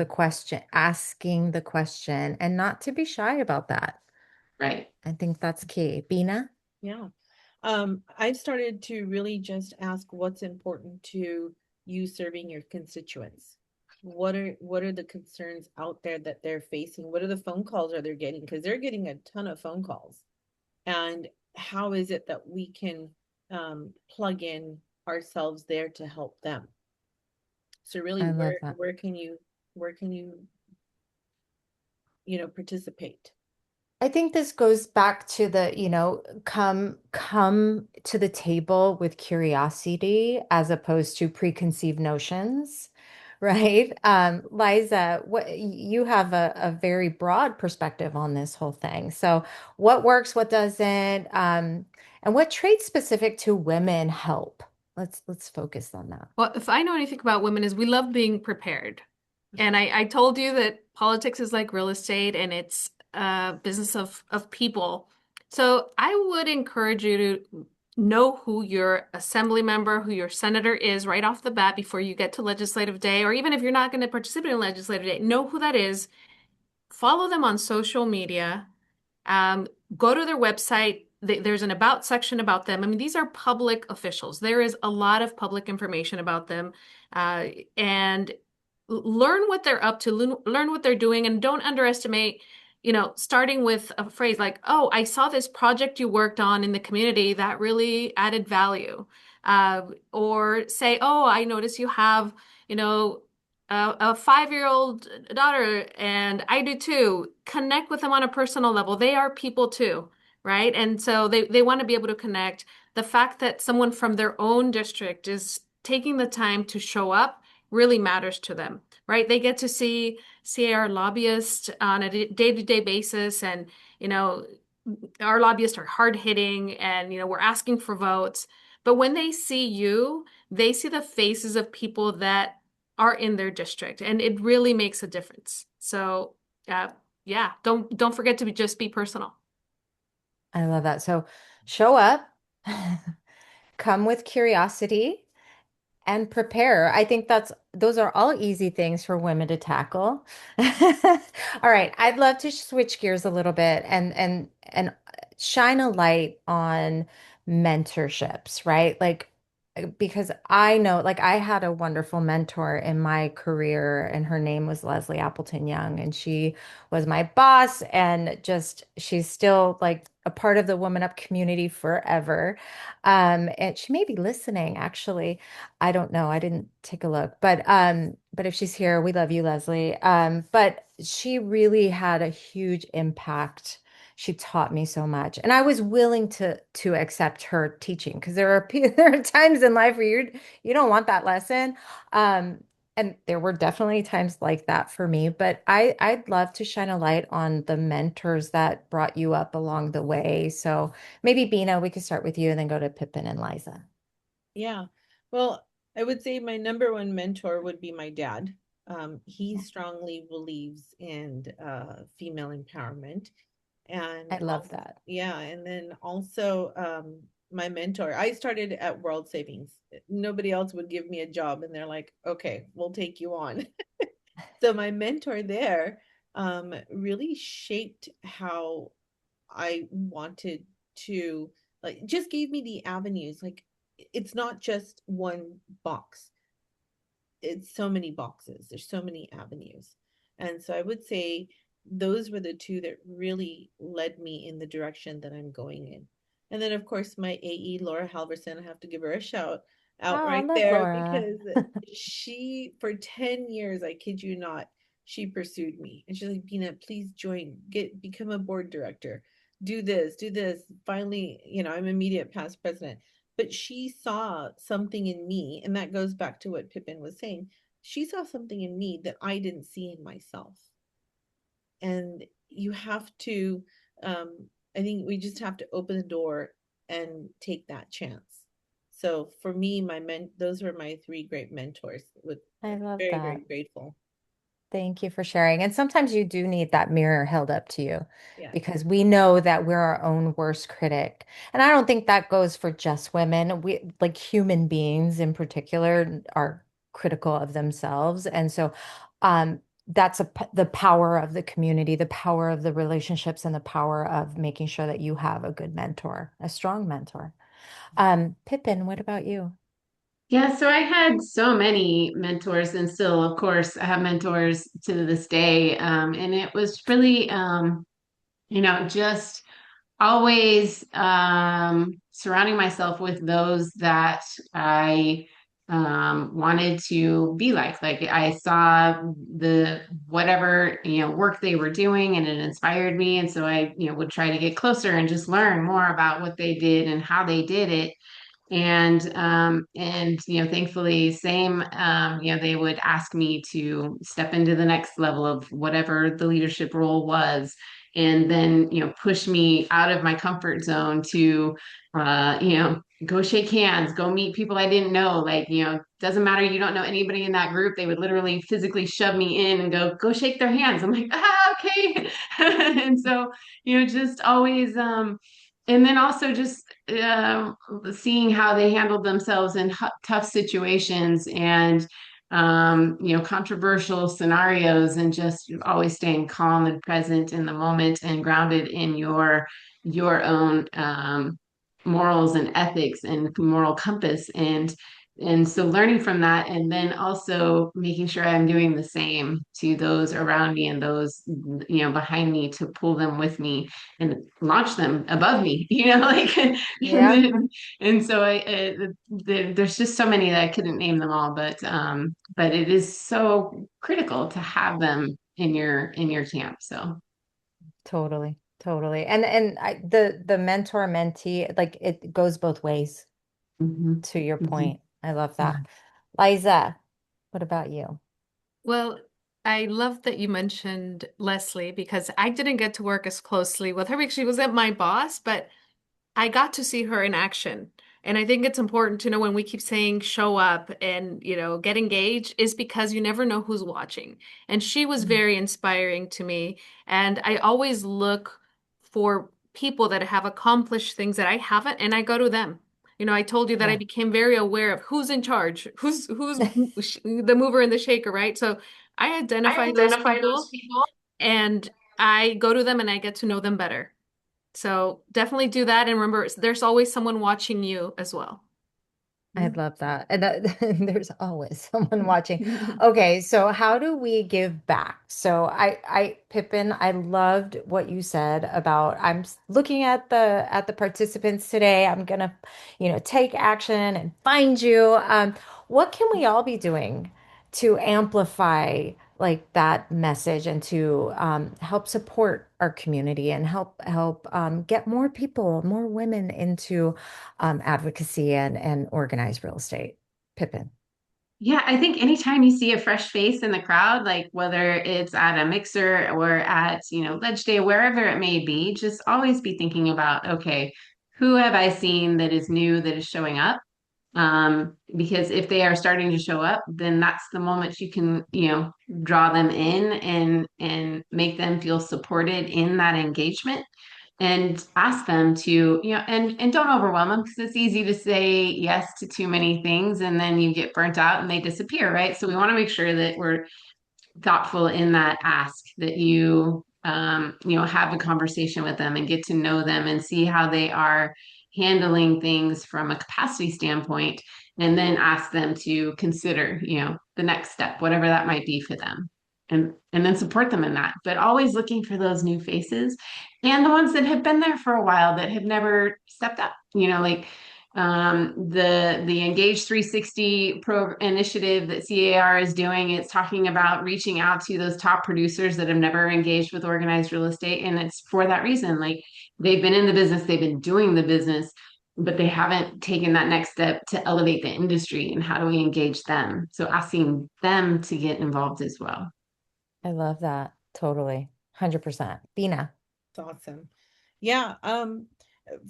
asking the question and not to be shy about that. Right. I think that's key. Bina? Yeah. I've started to really just ask what's important to you serving your constituents. What are the concerns out there that they're facing? What are the phone calls are they getting? Because they're getting a ton of phone calls. And how is it that we can plug in ourselves there to help them? So really, I love that. where can you participate? I think this goes back to the, come to the table with curiosity as opposed to preconceived notions, right? Liza, what you have a very broad perspective on this whole thing. So what works, what doesn't, and what traits specific to women help? Let's focus on that. Well, if I know anything about women is we love being prepared. And I told you that politics is like real estate and it's a business of people. So I would encourage you to know who your assembly member, who your senator is right off the bat before you get to legislative day, or even if you're not going to participate in legislative day, know who that is, follow them on social media, um, go to their website. There's an about section about them. I mean, these are public officials. There is a lot of public information about them, and learn what they're up to, learn what they're doing, and don't underestimate, starting with a phrase like, "Oh, I saw this project you worked on in the community that really added value," or say, "Oh, I notice you have, you know." A 5-year-old daughter, and I do too. Connect with them on a personal level. They are people too, right? And so they want to be able to connect. The fact that someone from their own district is taking the time to show up really matters to them, right? They get to see C.A.R. lobbyists on a day-to-day basis, and our lobbyists are hard hitting, and we're asking for votes. But when they see you, they see the faces of people that are in their district, and it really makes a difference. So, yeah, don't forget to just be personal. I love that. So show up, come with curiosity, and prepare. I think those are all easy things for women to tackle. All right, I'd love to switch gears a little bit and shine a light on mentorships, right? Like because I know, like I had a wonderful mentor in my career, and her name was Leslie Appleton Young, and she was my boss, and just she's still like a part of the Woman Up community forever. And she may be listening, actually. I don't know. I didn't take a look, but if she's here, we love you, Leslie. But she really had a huge impact. She taught me so much, and I was willing to accept her teaching because there are times in life where you don't want that lesson. Um, and there were definitely times like that for me, but I'd love to shine a light on the mentors that brought you up along the way. So maybe Bina, we could start with you and then go to Pippin and Liza. Yeah. Well, I would say my number one mentor would be my dad. He strongly believes in female empowerment. I And love that. yeah, and then also my mentor, I started at World Savings. Nobody else would give me a job, and they're like, okay, we'll take you on. So my mentor there really shaped how I wanted to, like, just gave me the avenues. Like, it's not just one box, it's so many boxes, there's so many avenues. And so I would say those were the two that really led me in the direction that I'm going in. And then of course my AE Laura Halverson, I have to give her a shout Oh, out I right love there Laura. because she, for 10 years, I kid you not, she pursued me and she's like, Bina, please become a board director, do this. Finally, I'm immediate past president. But she saw something in me, and that goes back to what Pippin was saying. She saw something in me that I didn't see in myself. And you have to, I think we just have to open the door and take that chance. So for me, those were my three great mentors. With I love very, that. very grateful. Thank you for sharing. And sometimes you do need that mirror held up to you Yeah. because we know that we're our own worst critic. And I don't think that goes for just women. We, like human beings in particular, are critical of themselves. And so that's the power of the community, the power of the relationships, and the power of making sure that you have a good mentor, a strong mentor. Pippin, what about you? Yeah, so I had so many mentors, and still, of course, I have mentors to this day. And it was really, just always surrounding myself with those that I wanted to be like. Like I saw the whatever, work they were doing and it inspired me. And so I, would try to get closer and just learn more about what they did and how they did it. And thankfully same, they would ask me to step into the next level of whatever the leadership role was, and then push me out of my comfort zone to go shake hands, go meet people I didn't know. Like, doesn't matter, you don't know anybody in that group, they would literally physically shove me in and go shake their hands. I'm like, okay. And so just always and then also just seeing how they handled themselves in tough situations and controversial scenarios, and just always staying calm and present in the moment and grounded in your own morals and ethics and moral compass. And so learning from that, and then also making sure I'm doing the same to those around me and those behind me, to pull them with me and launch them above me, like, Yeah, and so there's just so many that I couldn't name them all, but it is so critical to have them in your camp. So totally, totally. And the mentor mentee, like it goes both ways, mhm, to your mhm. point. I love Yeah. that. Liza, what about you? Well, I love that you mentioned Leslie because I didn't get to work as closely with her because she wasn't my boss, but I got to see her in action. And I think it's important to know when we keep saying show up and, get engaged is because you never know who's watching. And she was very inspiring to me. And I always look for people that have accomplished things that I haven't, and I go to them. I told you that I Yeah. became very aware of who's in charge, who's the mover and the shaker, right? So I I identify those identify those people people. and I go to them and I get to know them better. So definitely do that. And remember, there's always someone watching you as well. I love that. And there's always someone watching. Okay, so how do we give back? So Pippin, I loved what you said about looking at the participants today. I'm gonna, take action and find you. What can we all be doing to amplify like that message and to help support our community and help get more people, more women into advocacy and organized real estate. Pippin. Yeah, I think anytime you see a fresh face in the crowd, like whether it's at a mixer or at, Ledge Day, wherever it may be, just always be thinking about, okay, who have I seen that is new, that is showing up? Because if they are starting to show up, then that's the moment you can, draw them in and make them feel supported in that engagement, and ask them to, and don't overwhelm them, because it's easy to say yes to too many things and then you get burnt out and they disappear, right? So we want to make sure that we're thoughtful in that ask, that you have a conversation with them and get to know them and see how they are handling things from a capacity standpoint, and then ask them to consider, the next step, whatever that might be for them. And then support them in that, but always looking for those new faces and the ones that have been there for a while that have never stepped up, like the Engage 360 initiative that C.A.R is doing. It's talking about reaching out to those top producers that have never engaged with organized real estate, and it's for that reason. Like, they've been in the business, they've been doing the business, but they haven't taken that next step to elevate the industry. And how do we engage them? So asking them to get involved as well. I love that. Totally. 100%. Bina. It's awesome. Yeah,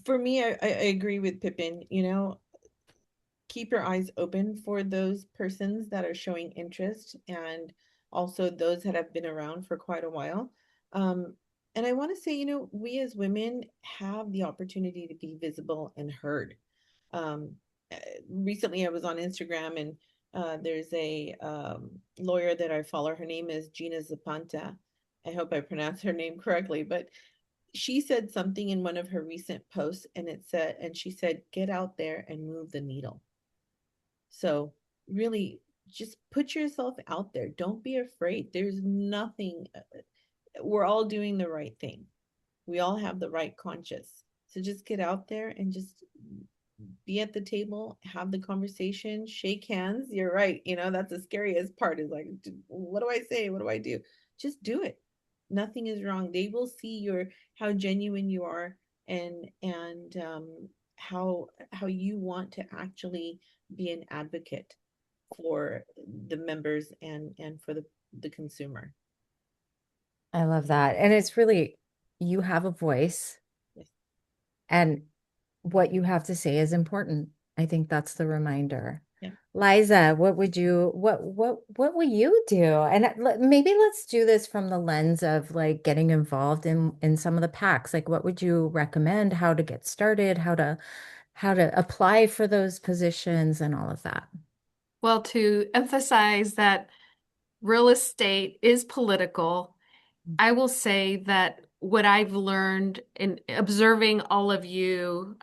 for me, I agree with Pippin. Keep your eyes open for those persons that are showing interest and also those that have been around for quite a while. Um, and I want to say, we as women have the opportunity to be visible and heard. Um, uh, Recently, I was on Instagram, and there's a lawyer that I follow. Her name is Gina Zapanta. I hope I pronounced her name correctly, but she said something in one of her recent posts, and she said, get out there and move the needle. So really just put yourself out there. Don't be afraid. There's nothing, we're all doing the right thing. We all have the right conscience. So just get out there and just be at the table, have the conversation, shake hands. You're right. That's the scariest part is like, what do I say? What do I do? Just do it. Nothing is wrong. They will see how genuine you are, and how you want to actually be an advocate for the members and for the consumer. I love that. And it's really, you have a voice, Yes. and what you have to say is important. I think that's the reminder. Yeah. Liza, what will you do? And maybe let's do this from the lens of like getting involved in some of the packs. Like what would you recommend, how to get started, how to apply for those positions and all of that? Well, to emphasize that real estate is political, I will say that what I've learned in observing all of you,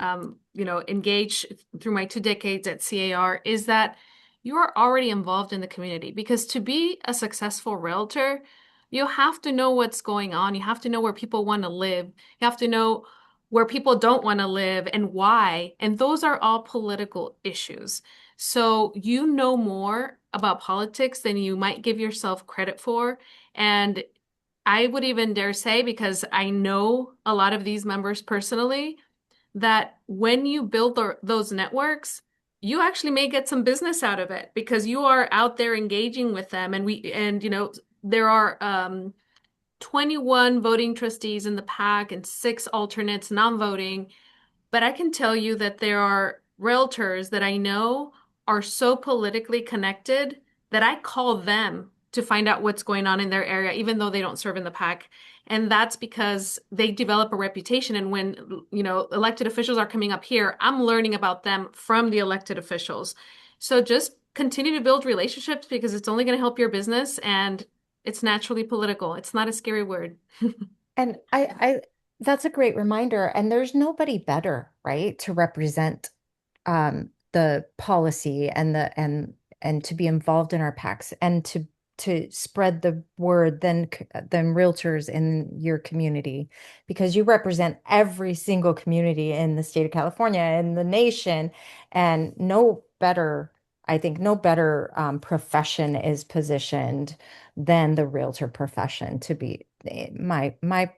engage through my 2 decades at C.A.R. is that you are already involved in the community. Because to be a successful realtor, you have to know what's going on. You have to know where people want to live. You have to know where people don't want to live and why. And those are all political issues. So you know more about politics than you might give yourself credit for. And I would even dare say, because I know a lot of these members personally, that when you build those networks, you actually may get some business out of it because you are out there engaging with them. There are 21 voting trustees in the PAC and 6 alternates non-voting. But I can tell you that there are realtors that I know are so politically connected that I call them to find out what's going on in their area, even though they don't serve in the PAC. And that's because they develop a reputation. And when, elected officials are coming up here, I'm learning about them from the elected officials. So just continue to build relationships because it's only going to help your business, and it's naturally political. It's not a scary word. And that's a great reminder. And there's nobody better, right, to represent the policy and to be involved in our packs and to spread the word than realtors in your community, because you represent every single community in the state of California and the nation, and I think no better profession is positioned than the realtor profession to be my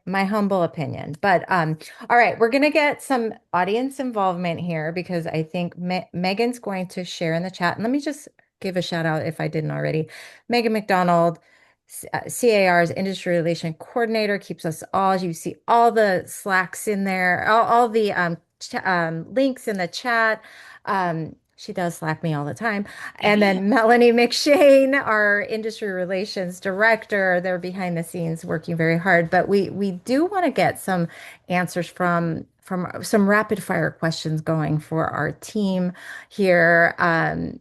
humble opinion. But all right, we're gonna get some audience involvement here because I think Megan's going to share in the chat. And let me just give a shout out if I didn't already. Megan McDonald, CAR's industry relation coordinator, keeps us all. You see all the slacks in there, all the links in the chat. She does Slack me all the time. And then Melanie McShane, our industry relations director, they're behind the scenes working very hard. But we do want to get some answers from some rapid fire questions going for our team here. And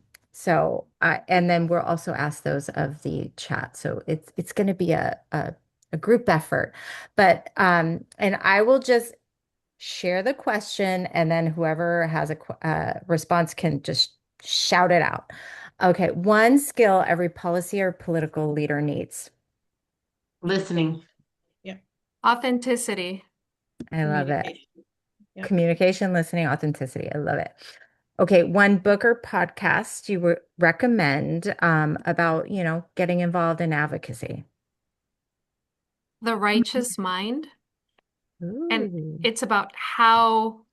then we'll also ask those of the chat. So it's going to be a group effort. But and I will just share the question, and then whoever has a response can just shout it out. Okay, one skill every policy or political leader needs. Listening. Yeah. Authenticity. I love it. Communication. Yeah. Communication, listening, authenticity. I love it. Okay, one book or podcast you would recommend about, getting involved in advocacy. The Righteous Mind. And Ooh. it's about how,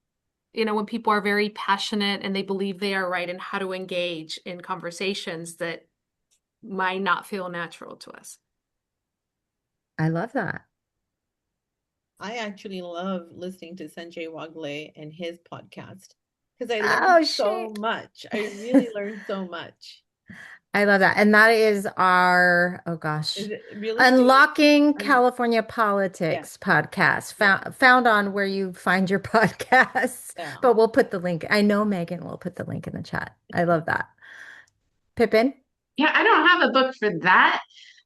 when people are very passionate and they believe they are right, and how to engage in conversations that might not feel natural to us. I love that. I actually love listening to Sanjay Wagle and his podcast because I Oh, learned so shit. much. I really learned so much. I love that. And that is our, oh gosh, Is it real estate? Unlocking Um, California yeah, Politics podcast, yeah, found on where you find your podcasts. yeah. But we'll put the link. I know Megan will put the link in the chat. I love that. Pippin? Yeah, I don't have a book for that.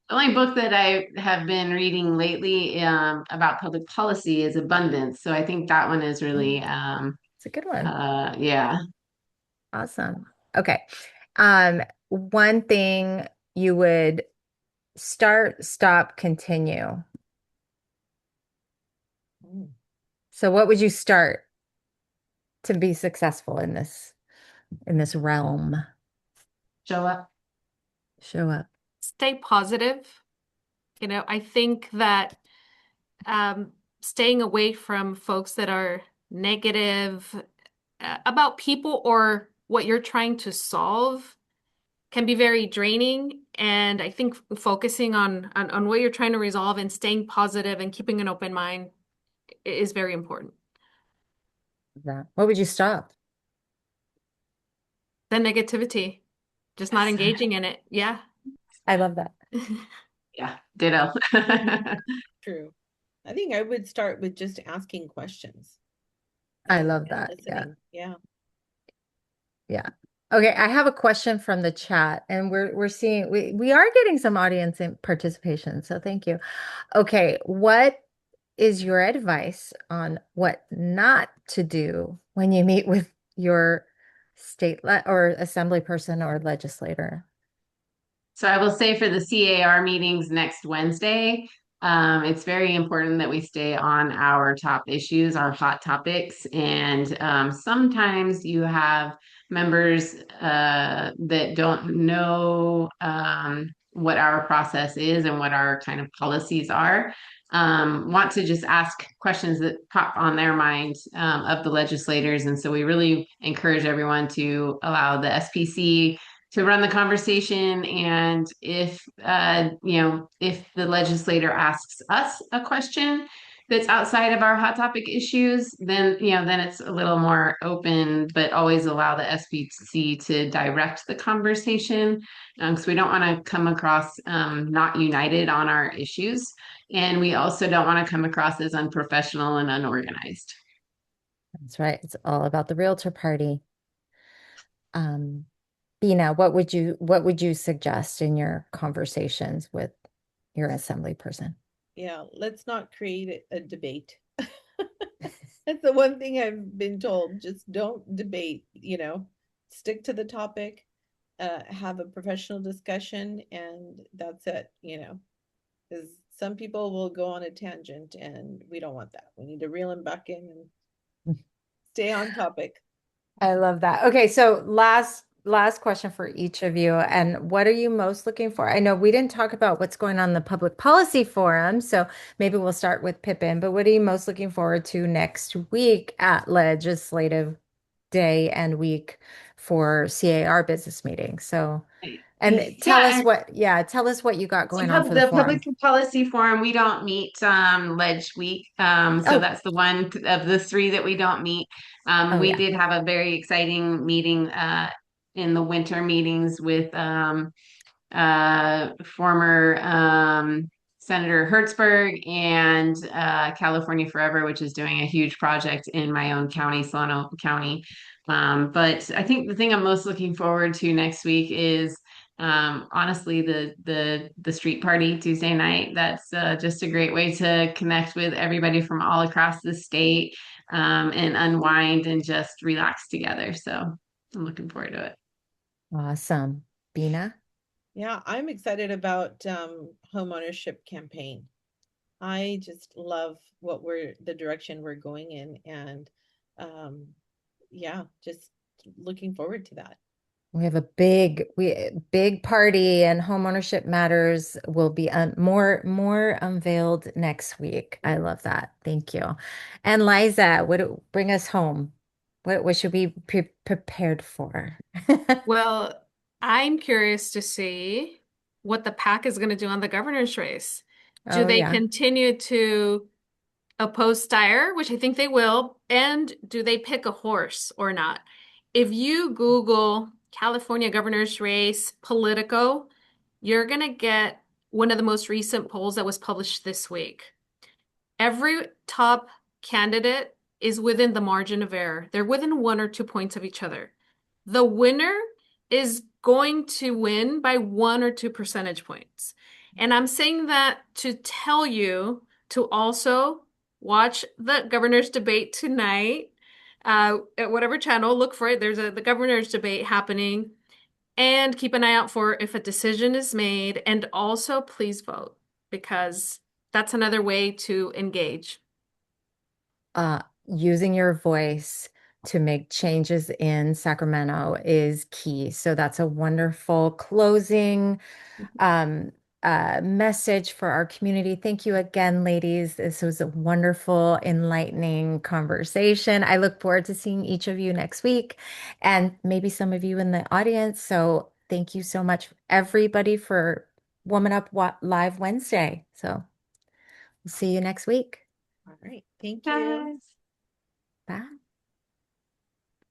The only book that I have been reading lately about public policy is Abundance. So I think that one is really, It's a good one. yeah. Awesome. Okay. One thing you would start, stop, continue. So what would you start to be successful in this realm? Show up. Show up. Stay positive. I think that staying away from folks that are negative about people or what you're trying to solve can be very draining. And I think focusing on what you're trying to resolve and staying positive and keeping an open mind is very important. That. What would you stop? The negativity, just not engaging in it. Yeah. I love that. Yeah, ditto. True. I think I would start with just asking questions I and, love and that. Yeah. listening. Yeah. Yeah. Okay, I have a question from the chat, and we're seeing we are getting some audience in participation, so thank you. Okay, what is your advice on what not to do when you meet with your state le or assembly person or legislator? So I will say for the C.A.R. meetings next Wednesday, it's very important that we stay on our top issues, our hot topics. And sometimes you have members that don't know what our process is and what our kind of policies are. Want to just ask questions that pop on their mind of the legislators. And so we really encourage everyone to allow the SPC to run the conversation. And if if the legislator asks us a question that's outside of our hot topic issues, then then it's a little more open, but always allow the SBC to direct the conversation, because we don't want to come across not united on our issues, and we also don't want to come across as unprofessional and unorganized. That's right. It's all about the realtor party. Um, Bina, what would you suggest in your conversations with your assembly person? Yeah. Let's not create a debate. That's the one thing I've been told. Just don't debate, stick to the topic, have a professional discussion, and that's it, because some people will go on a tangent and we don't want that. We need to reel them back in and stay on topic. I love that. Okay, so last question for each of you. And what are you most looking for? I know we didn't talk about what's going on in the public policy forum, so maybe we'll start with Pippin, but what are you most looking forward to next week at legislative day and week for CAR business meeting? So, and Yeah, tell us what you got so going on for the the Public forum. Policy Forum, we don't meet Ledge Week. So Oh, that's the one of the three that we don't meet. oh We yeah. did have a very exciting meeting in the winter meetings with former Senator Hertzberg and California Forever, which is doing a huge project in my own county, Solano County. But I think the thing I'm most looking forward to next week is honestly the street party Tuesday night. That's just a great way to connect with everybody from all across the state, and unwind and just relax together. So I'm looking forward to it. Awesome. Bina? Yeah, I'm excited about home ownership campaign. I just love the direction we're going in, and um yeah, just looking forward to that. We have a big party and homeownership matters will be more unveiled next week. I love that. Thank you. And Liza, bring us home? What should we be prepared for? Well, I'm curious to see what the PAC is going to do on the governor's race. Do Oh they yeah. continue to oppose C.A.R., which I think they will, and do they pick a horse or not? If you Google California governor's race Politico, you're going to get one of the most recent polls that was published this week. Every top candidate is within the margin of error. They're within 1 or 2 points of each other. The winner is going to win by 1 or 2 percentage points. And I'm saying that to tell you to also watch the governor's debate tonight, at whatever channel, look for it. There's the governor's debate happening. And keep an eye out for if a decision is made. And also, please vote because that's another way to engage. using your voice to make changes in Sacramento is key. So that's a wonderful closing um, message for our community. Thank you again, ladies. This was a wonderful, enlightening conversation. I look forward to seeing each of you next week and maybe some of you in the audience. So thank you so much, everybody, for Woman Up Live Wednesday. So we'll see you next week. All right. Thank you. Guys. Bye.